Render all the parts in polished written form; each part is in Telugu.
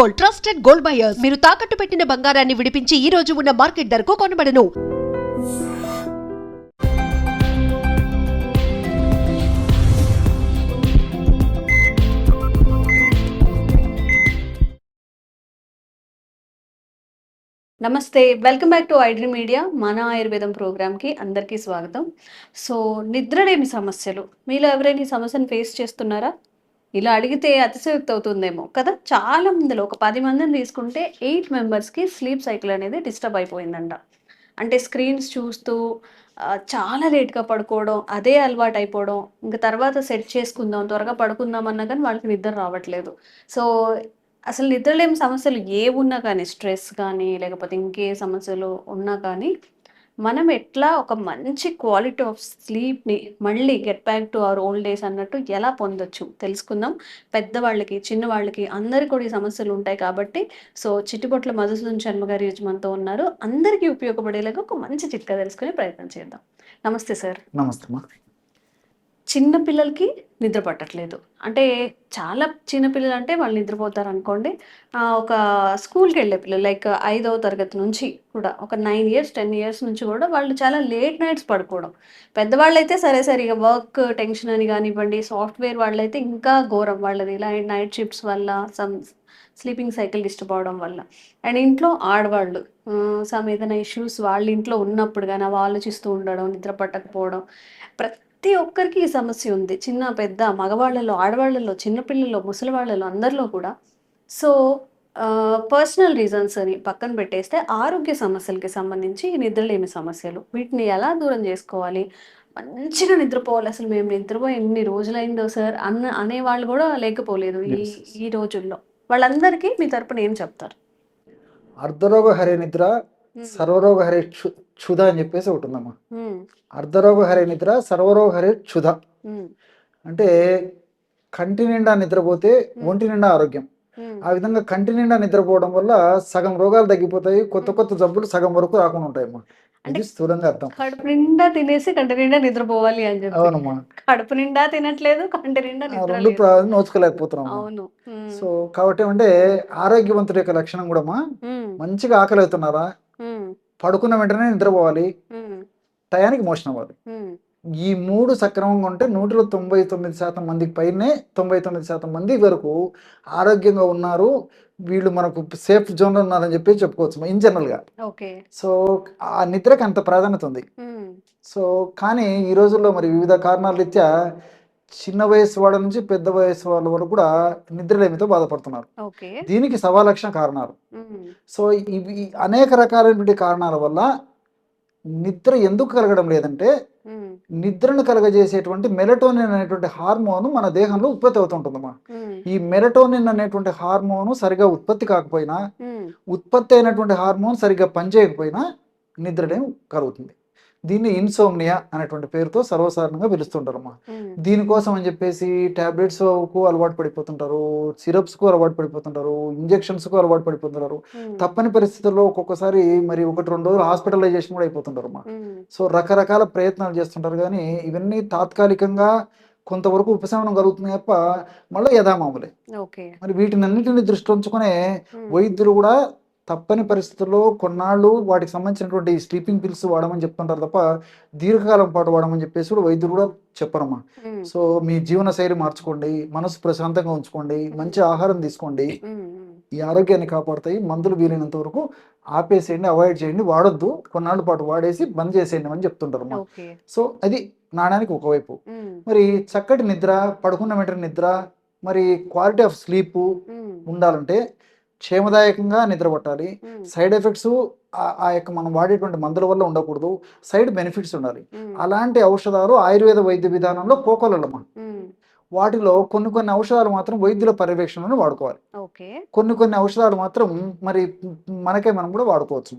Gold, trusted gold buyers. మీరు తాకట్టు పెట్టిన బంగారాన్ని విడిపించి ఈ రోజు ఉన్న మార్కెట్ ధరకు కొనబడను. నమస్తే, welcome back to iDream media. మన ఆయుర్వేదం ప్రోగ్రామ్కి అందరికీ స్వాగతం. సో నిద్రలేమి సమస్యలు, మీలో ఎవరైనా ఈ సమస్యను ఫేస్ చేస్తున్నారా? ఇలా అడిగితే అతిశయోక్తి అవుతుందేమో కదా. చాలా మందిలో ఒక 10 మందిని తీసుకుంటే 8 మెంబర్స్కి స్లీప్ సైకిల్ అనేది డిస్టర్బ్ అయిపోయిందంట. అంటే స్క్రీన్స్ చూస్తూ చాలా లేట్గా పడుకోవడం, అదే అలవాటు అయిపోవడం, ఇంకా తర్వాత సెట్ చేసుకుందాం త్వరగా పడుకుందాం అన్నా కానీ వాళ్ళకి నిద్ర రావట్లేదు. సో అసలు నిద్రలేమి సమస్యలు ఏవున్నా కానీ, స్ట్రెస్ కానీ లేకపోతే ఇంకే సమస్యలు ఉన్నా కానీ, మనం ఎట్లా ఒక మంచి క్వాలిటీ ఆఫ్ స్లీప్‌ని మళ్ళీ get back to our old days అన్నట్టు ఎలా పొందొచ్చు తెలుసుకుందాం. పెద్దవాళ్ళకి, చిన్నవాళ్ళకి అందరికి కూడా ఈ సమస్యలు ఉంటాయి కాబట్టి, సో చిట్టిపొట్ల మధుసూదన్ శర్మ గారు ఈరోజు మనతో ఉన్నారు. అందరికీ ఉపయోగపడేలాగా ఒక మంచి చిట్కా తెలుసుకునే ప్రయత్నం చేద్దాం. నమస్తే సార్. నమస్తే అమ్మా. చిన్న పిల్లలకి నిద్ర పట్టట్లేదు. అంటే చాలా చిన్న పిల్లలంటే వాళ్ళు నిద్రపోతారనుకోండి. ఒక స్కూల్‌కెళ్ళే పిల్లలు లైక్ 5వ తరగతి నుంచి కూడా ఒక 9 ఇయర్స్, 10 ఇయర్స్ నుంచి కూడా వాళ్ళు చాలా లేట్ నైట్స్ పడుకోవడం. పెద్దవాళ్ళైతే సరే ఇక వర్క్ టెన్షన్ అని గానివ్వండి, సాఫ్ట్‌వేర్ వాళ్ళైతే ఇంకా ఘోరం వాళ్ళది. ఇలా నైట్ షిఫ్ట్స్ వల్ల, స్లీపింగ్ సైకిల్ డిస్టర్బ్ అవ్వడం వల్ల. అండ్ ఇంట్లో ఆడవాళ్ళు ఏదైనా ఇష్యూస్ వాళ్ళ ఇంట్లో ఉన్నప్పుడు గాని అవి ఆలోచిస్తూ ఉండడం, నిద్ర పట్టకపోవడం. ప్రతి ఒక్కరికి ఈ సమస్య ఉంది. చిన్న, పెద్ద, మగవాళ్ళలో, ఆడవాళ్ళలో, చిన్నపిల్లల్లో, ముసలివాళ్ళలో అందరిలో కూడా. సో పర్సనల్ రీజన్స్ అని పక్కన పెట్టేస్తే ఆరోగ్య సమస్యలకి సంబంధించి ఈ నిద్రలేమి సమస్యలు. వీటిని ఎలా దూరం చేసుకోవాలి? మంచిగా నిద్రపోవాలి. అసలు మేము నిద్రపోయి ఎన్ని రోజులైందో సార్ అనేవాళ్ళు కూడా లేకపోలేదు ఈ Yes. ఈ రోజుల్లో. వాళ్ళందరికీ మీ తరపున ఏం చెప్తారు? అర్ధరోగ హరే నిద్ర, సర్వరోగ హరే క్షుధ అని చెప్పేసి ఒకటి ఉందమ్మా. అర్ధరోగ హరే నిద్ర, సర్వరోగ హరే క్షుధ అంటే కంటి నిండా నిద్రపోతే ఒంటి నిండా ఆరోగ్యం. ఆ విధంగా కంటి నిండా నిద్రపోవడం వల్ల సగం రోగాలు తగ్గిపోతాయి, కొత్త జబ్బులు సగం వరకు రాకుండా ఉంటాయమ్మా. ఇది స్థూలంగా అర్థం. కడుపు నిండా తినేసి కంటి నిండా నిద్రపోవాలి అని చెప్పి. అవునమ్మా. కడుపు నిండా తినట్లేదు, కంటి నిండా నిద్ర రెండు లేదు. నోచుకోలేకపోతున్నాం. అవును. సో కాబట్టి అంటే ఆరోగ్యవంతుడి యొక్క లక్షణం కూడా మంచిగా ఆకలి అవుతున్నారా, పడుకున్న వెంటనే నిద్రపోవాలి, టయానికి మోషన్ అవ్వాలి. ఈ 3 సక్రమంగా ఉంటే 100లో 99% మందికి పైనే 99% మంది వరకు ఆరోగ్యంగా ఉన్నారు, వీళ్ళు మనకు సేఫ్ జోన్లో ఉన్నారని చెప్పి చెప్పుకోవచ్చు ఇన్ జనరల్గా. ఓకే. సో ఆ నిద్రకి అంత ప్రాధాన్యత ఉంది. సో కానీ ఈ రోజుల్లో మరి వివిధ కారణాల రీత్యా చిన్న వయసు వాళ్ళ నుంచి పెద్ద వయసు వాళ్ళ వరకు కూడా నిద్రలేమితో బాధపడుతున్నారు. ఓకే. దీనికి 1,00,000 కారణాలు. సో ఇవి అనేక రకాలైనటువంటి కారణాల వల్ల నిద్ర ఎందుకు కలగడం లేదంటే, నిద్రను కలగజేసేటువంటి మెలటోనిన్ అనేటువంటి హార్మోన్ మన దేహంలో ఉత్పత్తి అవుతుంటుందమ్మా. ఈ మెలటోనిన్ అనేటువంటి హార్మోన్ సరిగా ఉత్పత్తి కాకపోయినా, ఉత్పత్తి అయినటువంటి హార్మోన్ సరిగ్గా పనిచేయకపోయినా నిద్రలేం కలుగుతుంది. దీన్ని ఇన్సోమ్నియా అనేటువంటి పేరుతో సర్వసాధారణంగా పిలుస్తుంటారమ్మా. దీనికోసం అని చెప్పేసి టాబ్లెట్స్కు అలవాటు పడిపోతుంటారు, సిరప్స్కు అలవాటు పడిపోతుంటారు, ఇంజెక్షన్స్కు అలవాటు పడిపోతుంటారు. తప్పని పరిస్థితుల్లో ఒక్కొక్కసారి మరి 1-2 రోజులు హాస్పిటలైజేషన్ కూడా అయిపోతుంటారమ్మా. సో రకరకాల ప్రయత్నాలు చేస్తుంటారు, కానీ ఇవన్నీ తాత్కాలికంగా కొంతవరకు ఉపశమనం కలుగుతుంది తప్ప మళ్ళీ యథామామూలే. మరి వీటినన్నిటిని దృష్టి ఉంచుకునే వైద్యులు కూడా తప్పని పరిస్థితుల్లో కొన్నాళ్ళు వాటికి సంబంధించినటువంటి స్లీపింగ్ పిల్స్ వాడమని చెప్తుంటారు తప్ప దీర్ఘకాలం పాటు వాడమని చెప్పేసి కూడా వైద్యులు కూడా చెప్పరమ్మా. సో మీ జీవన శైలి మార్చుకోండి, మనసు ప్రశాంతంగా ఉంచుకోండి, మంచి ఆహారం తీసుకోండి, ఈ ఆరోగ్యాన్ని కాపాడుతాయి. మందులు వీలైనంత వరకు ఆపేసేయండి, అవాయిడ్ చేయండి, వాడొద్దు, కొన్నాళ్ళ పాటు వాడేసి బంద్ చేసేయండి అని చెప్తుంటారమ్మా. సో అది నాణానికి ఒకవైపు. మరి చక్కటి నిద్ర, పడుకున్న వెంటనే నిద్ర, మరి క్వాలిటీ ఆఫ్ స్లీప్ ఉండాలంటే క్షేమదాయకంగా నిద్ర పట్టాలి. సైడ్ ఎఫెక్ట్స్ ఆ యొక్క మనం వాడేటువంటి మందుల వల్ల ఉండకూడదు, సైడ్ బెనిఫిట్స్ ఉండాలి. అలాంటి ఔషధాలు ఆయుర్వేద వైద్య విధానంలో కోకొల్లమ్మా. వాటిలో కొన్ని ఔషధాలు మాత్రం వైద్యుల పర్యవేక్షణలో వాడుకోవాలి. కొన్ని ఔషధాలు మాత్రం మరి మనకే మనం కూడా వాడుకోవచ్చు.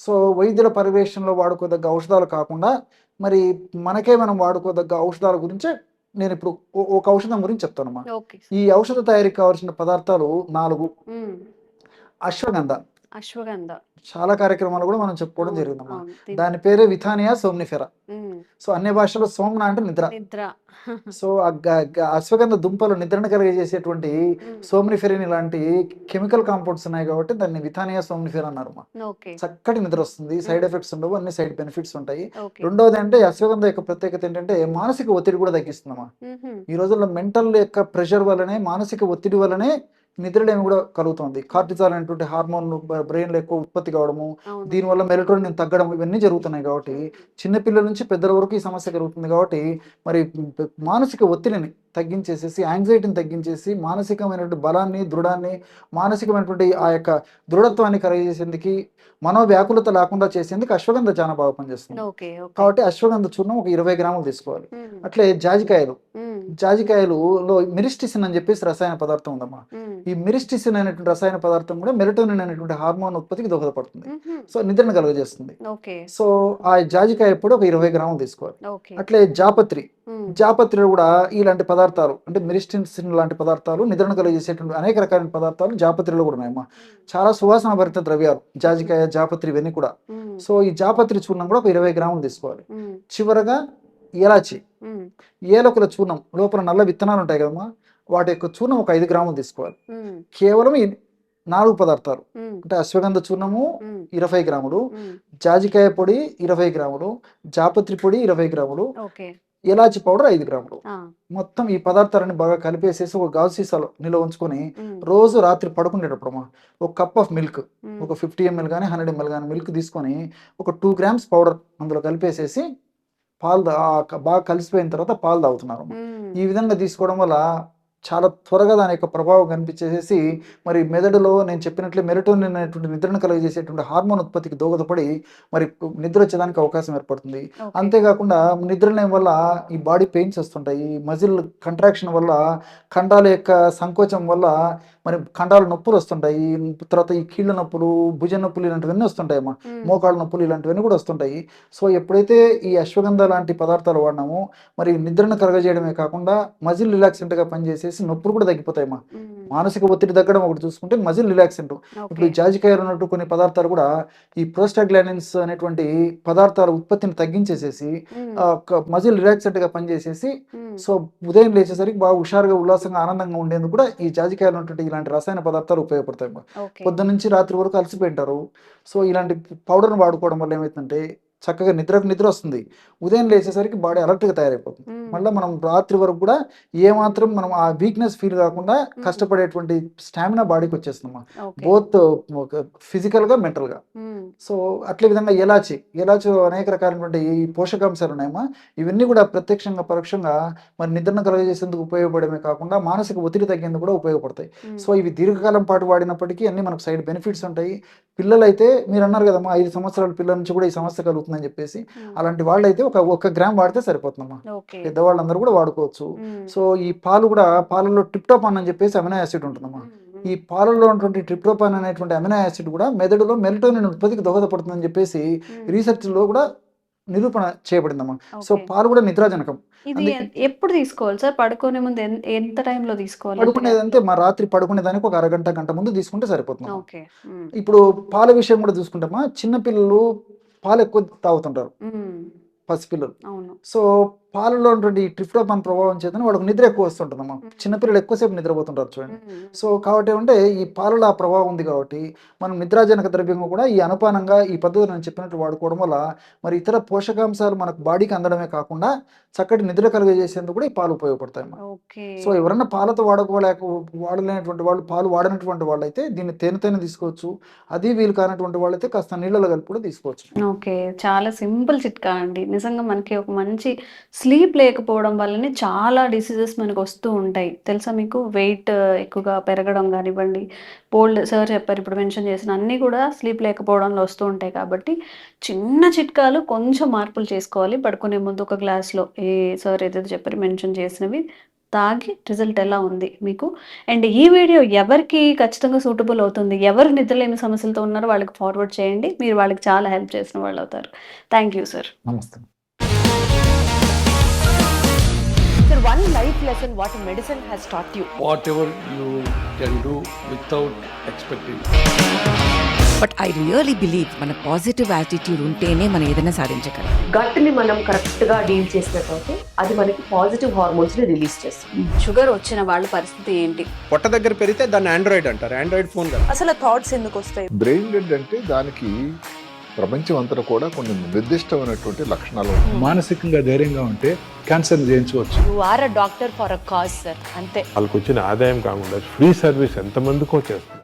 సో వైద్యుల పర్యవేక్షణలో వాడుకోదగ్గ ఔషధాలు కాకుండా మరి మనకే మనం వాడుకోదగ్గ ఔషధాల గురించే నేను ఇప్పుడు ఒక ఔషధం గురించి చెప్తానమ్మా. ఈ ఔషధ తయారీకి కావాల్సిన పదార్థాలు 4. అశ్వగంధ అశ్వగంధ. చాలా కార్యక్రమాలు కూడా మనం చెప్పుకోవడం అవును, జరిగిందమ్మా. అవును. దాని పేరే విథానియా సోమ్నిఫెరా. ఉమ్, సో అన్ని భాషలో సోమ్న అంటే నిద్ర. నిద్ర. సో అశ్వగంధ దుంపలు నిద్రను కలిగజేసేటువంటి సోమ్నిఫెరిన్ ఇలాంటి కెమికల్ కాంపౌండ్స్ ఉన్నాయి కాబట్టి దాన్ని విథానియా సోమ్నిఫెరా అన్నారమ్మా. ఓకే, చక్కటి నిద్ర వస్తుంది, సైడ్ ఎఫెక్ట్స్ ఉండవు, అన్ని సైడ్ బెనిఫిట్స్ ఉంటాయి. ఓకే. రెండవది అంటే అశ్వగంధ యొక్క ప్రత్యేకత ఏంటంటే మానసిక ఒత్తిడి కూడా తగ్గిస్తుందమ్మా. ఈ రోజుల్లో మెంటల్ యొక్క ప్రెషర్ వల్లనే, మానసిక ఒత్తిడి వల్లనే నిద్రలేమి కూడా కలుగుతుంది. కార్టిజాల్ అనేటువంటి హార్మోన్ బ్రెయిన్లో ఎక్కువ ఉత్పత్తి కావడము, అవును. దీనివల్ల మెలటోనిన్ తగ్గడం, ఇవన్నీ జరుగుతున్నాయి కాబట్టి చిన్నపిల్లల నుంచి పెద్దల వరకు ఈ సమస్య కలుగుతుంది. కాబట్టి మరి మానసిక ఒత్తిడిని తగ్గించేసేసి, యాంగ్జైటీని తగ్గించేసి, మానసికమైనటువంటి బలాన్ని, దృఢాన్ని, మానసికమైనటువంటి ఆ యొక్క దృఢత్వాన్ని కలిగజేసేందుకు, మనోవ్యాకులత లేకుండా చేసేందుకు అశ్వగంధ చాలా బాగా పనిచేస్తుంది. Okay, okay. కాబట్టి అశ్వగంధ చూర్ణం ఒక 20 గ్రాములు తీసుకోవాలి. ఉమ్, అట్లే జాజికాయలు, ఉమ్, జాజికాయలులో మిరిస్టిసిన్ అని చెప్పేసి రసాయన పదార్థం ఉందమ్మా. ఉమ్, ఈ మిరిస్టిసిన్ అనేటువంటి రసాయన పదార్థం కూడా మెలటోనిన్ అనేటువంటి హార్మోన్ ఉత్పత్తికి దోహదపడుతుంది. ఉహుం, సో నిద్రను కలుగజేస్తుంది. ఓకే, సో ఆ జాజికాయ పొడి ఒక 20 గ్రాములు తీసుకోవాలి. ఓకే. అట్లే జాపత్రి, ఉమ్, జాపత్రిలో కూడా ఇలాంటి పదార్థాలు అంటే మిరిస్టిసిన్ లాంటి పదార్థాలు, నిద్రను కలిగజేసేటువంటి అనేక రకాలైన పదార్థాలు జాపత్రిలో కూడా ఉన్నాయమ్మా. చాలా సువాసన భరిత ద్రవ్యాలు జాజికాయ, జాపత్రి ఇవన్నీ కూడా. ఉమ్, సో ఈ జాపత్రి చూర్ణం కూడా ఒక 20 గ్రాములు తీసుకోవాలి. ఉమ్, చివరగా ఏలాచి, ఉమ్, ఏలకుల చూర్ణం, లోపల నల్ల విత్తనాలు ఉంటాయి కదమ్మా, వాటి యొక్క చూర్ణం ఒక 5 గ్రాములు తీసుకోవాలి. ఉమ్, కేవలం ఈ 4 పదార్థాలు ఉమ్, అంటే అశ్వగంధ చూర్ణము ఉమ్, 20 గ్రాములు, ఉమ్, జాజికాయ పొడి 20 గ్రాములు, జాపత్రి పొడి 20 గ్రాములు, ఓకే. ఎలాచి పౌడర్ 5 గ్రాములు. ఆ, మొత్తం ఈ పదార్థాలను బాగా కలిపేసేసి ఒక గాజు సీసాలో నిల్వ ఉంచుకొని ఉమ్, రోజు రాత్రి పడుకునేటప్పుడు ఒక కప్ ఆఫ్ మిల్క్, ఉమ్, ఒక 50 ml కానీ 100 ml కానీ మిల్క్ తీసుకొని ఒక 2 grams పౌడర్ అందులో కలిపేసేసి పాలు బాగా కలిసిపోయిన తర్వాత పాలు తాగుతున్నారు. ఉమ్, ఈ విధంగా తీసుకోవడం వల్ల చాలా త్వరగా దాని యొక్క ప్రభావం కనిపించేసేసి మరి మెదడులో నేను చెప్పినట్లే మెలటోనిన్ అనేటువంటి నిద్రను కలుగజేసేటువంటి హార్మోన్ ఉత్పత్తికి దోహదపడి మరి నిద్ర వచ్చేదానికి అవకాశం ఏర్పడుతుంది. ఓకే. అంతేకాకుండా నిద్రలేం వల్ల ఈ బాడీ పెయిన్స్ వస్తుంటాయి, మజిల్ కంట్రాక్షన్ వల్ల, ఖండాల యొక్క సంకోచం వల్ల మరి ఖండాల నొప్పులు వస్తుంటాయి, తర్వాత ఈ కీళ్ళ నొప్పులు, భుజ నొప్పులు ఇలాంటివన్నీ వస్తుంటాయి అమ్మా, ఉమ్, మోకాళ్ళ నొప్పులు ఇలాంటివన్నీ కూడా వస్తుంటాయి. సో ఎప్పుడైతే ఈ అశ్వగంధ లాంటి పదార్థాలు వాడినామో మరి నిద్రను కలగజేయడమే కాకుండా మజిల్ రిలాక్సెంట్గా పనిచేసేసి నొప్పులు కూడా తగ్గిపోతాయమ్మా. ఉమ్, మానసిక ఒత్తిడి తగ్గడం ఒకటి చూసుకుంటే మజిల్ రిలాక్సెంట్. ఇప్పుడు ఈ ఓకే. జాజికాయలు ఉన్నట్టు కొన్ని పదార్థాలు కూడా ఈ ప్రోస్టాగ్లాండిన్స్ అనేటువంటి పదార్థాల ఉత్పత్తిని తగ్గించేసేసి ఉమ్, మజిల్ రిలాక్సెంట్గా పనిచేసేసి ఉమ్, సో ఉదయం లేచేసరికి బాగా హుషారుగా, ఉల్లాసంగా, ఆనందంగా ఉండేందుకు కూడా ఈ జాజికాయలు ఉన్నటువంటి ఇలాంటి రసాయన పదార్థాలు ఉపయోగపడతాయి. ఓకే. పొద్దున్న నుంచి రాత్రి వరకు అలసిపోయింటారు. సో ఇలాంటి పౌడర్ని వాడుకోవడం వల్ల ఏమవుతుందంటే చక్కగా నిద్ర వస్తుంది, ఉదయం లేచేసరికి బాడీ అలర్ట్గా తయారైపోతుంది. ఉమ్, మళ్ళీ మనం రాత్రి వరకు కూడా ఏమాత్రం మనం ఆ వీక్నెస్ ఫీల్ కాకుండా కష్టపడేటువంటి స్టామినా బాడీకి వచ్చేస్తుందమ్మా, ఓకే. బోత్ ఫిజికల్గా, మెంటల్గా. ఉమ్, సో అట్లే విధంగా ఎలాచిలో అనేక రకాలైనటువంటి ఈ పోషకాంశాలు ఉన్నాయమ్మా. ఇవన్నీ కూడా ప్రత్యక్షంగా, పరోక్షంగా మరి నిద్రను కలుగజేసేందుకు ఉపయోగపడమే కాకుండా మానసిక ఒత్తిడి తగ్గేందుకు కూడా ఉపయోగపడతాయి. ఉమ్, సో ఇవి దీర్ఘకాలం పాటు వాడినప్పటికీ అన్ని మనకు సైడ్ బెనిఫిట్స్ ఉంటాయి. పిల్లలైతే మీరు అన్నారు కదమ్మా 5 సంవత్సరాల పిల్లల నుంచి కూడా ఈ సమస్య కలుగుతుందని చెప్పేసి, ఉమ్, అలాంటి వాళ్ళైతే ఒక గ్రామ్ వాడితే సరిపోతుందమ్మా. ఓకే. పెద్దవాళ్ళందరూ కూడా వాడుకోవచ్చు. ఉమ్, సో ఈ పాలలో ట్రిప్టోపాన్ అని చెప్పేసి అమినో యాసిడ్ ఉంటుందమ్మా. ఉమ్, ఈ పాలలో ఉన్నటువంటి ట్రిప్టోపాన్ అనేటువంటి అమినో యాసిడ్ కూడా మెదడులో మెలటోనిన్ ఉత్పత్తికి దోహదపడుతుందని చెప్పేసి ఉమ్, రీసెర్చ్లో కూడా నిరూపణ చేయబడిందమ్మా. So okay. పాలు కూడా నిద్రాజనకం. ఇది ఎప్పుడు తీసుకోవాలి సార్? పడుకునే ముందు ఎంత టైంలో తీసుకోవాలి? పడుకునేదంటే మా రాత్రి పడుకునేదానికి ఒక గంట ముందు తీసుకుంటే సరిపోతుంది. ఓకే. ఉమ్, ఇప్పుడు పాల విషయం కూడా చూసుకుంటామా, చిన్నపిల్లలు పాలు ఎక్కువ తాగుతుంటారు, ఉమ్, పసిపిల్లలు. అవును. సో పాలలో ఉన్నటువంటి ట్రిప్టోపాన్ ప్రభావం చేతనే వాళ్ళకి నిద్ర ఎక్కువ వస్తుంటుందమ్మా. చిన్నపిల్లలు ఎక్కువసేపు నిద్రపోతుంటారు చూడండి. ఉమ్, సో కాబట్టి అంటే ఈ పాలలో ఆ ప్రభావం ఉంది కాబట్టి మనం నిద్రాజనక ద్రవ్యంగా కూడా ఈ అనుపానంగా ఈ పద్ధతి నేను చెప్పినట్టు వాడుకోవడం వల్ల మరి ఇతర పోషకాంశాలు మనకు బాడీకి అందడమే కాకుండా చక్కటి నిద్ర కలుగజేసేందుకు కూడా ఈ పాలు ఉపయోగపడతాయి. ఓకే. సో ఎవరన్నా పాలతో వాడలేనటువంటి వాళ్ళు, పాలు వాడనటువంటి వాళ్ళైతే దీన్ని తేనెతోనే తీసుకోవచ్చు. అది వీలు కానటువంటి వాళ్ళైతే కాస్త నీళ్ళలో కలిపి కూడా తీసుకోవచ్చు. ఓకే. చాలా సింపుల్ చిట్కా అండి. నిజంగా మనకి ఒక మంచి స్లీప్ లేకపోవడం వల్లనే చాలా డిసీజెస్ మనకు వస్తూ ఉంటాయి. తెలుసా మీకు? వెయిట్ ఎక్కువగా పెరగడం కానివ్వండి, సార్ చెప్పారు ఇప్పుడు మెన్షన్ చేసిన అన్నీ కూడా స్లీప్ లేకపోవడంలో వస్తూ ఉంటాయి. కాబట్టి చిన్న చిట్కాలు కొంచెం మార్పులు చేసుకోవాలి. పడుకునే ముందు ఒక గ్లాస్లో సార్ ఏదైతే చెప్పారు మెన్షన్ చేసినవి తాగి రిజల్ట్ ఎలా ఉంది మీకు. అండ్ ఈ వీడియో ఎవరికి ఖచ్చితంగా సూటబుల్ అవుతుంది, ఎవరు నిద్రలేని సమస్యలతో ఉన్నారో వాళ్ళకి ఫార్వర్డ్ చేయండి. మీరు వాళ్ళకి చాలా హెల్ప్ చేసిన వాళ్ళు అవుతారు. Thank you sir. నమస్తే. Sir, one life lesson what medicine has taught you. Whatever you can do without expecting. But I really believe మన పాజిటివ్ యాటిట్యూడ్ ఉంటేనే మనం ఏదైనా సాధించగలం. గట్ని మనం కరెక్ట్ గా డీల్ చేసినట్లయితే అది మనకి పాజిటివ్ హార్మోన్స్ ని రిలీజ్ చేస్తుంది. షుగర్ వచ్చిన వాళ్ళ పరిస్థితి ఏంటి? పొట్ట దగ్గర పెరిగితే దాన్ని ఆండ్రాయిడ్ అంటారు, ఆండ్రాయిడ్ ఫోన్ కదా. అసలు థాట్స్ ఎందుకు వస్తాయి? బ్రెయిన్ డెడ్ అంటే దానికి ప్రపంచం అంతా కూడా కొన్ని నిర్దిష్టమైనటువంటి లక్షణాలు ఉంటాయి. మానసికంగా ధైర్యంగా ఉంటే క్యాన్సర్ జయించవచ్చు. You are a doctor for a cause sir, అంతే. వాళ్ళకి వచ్చిన ఆదాయం కాకుండా ఫ్రీ సర్వీస్ ఎంతమందికో చేస్తుంది.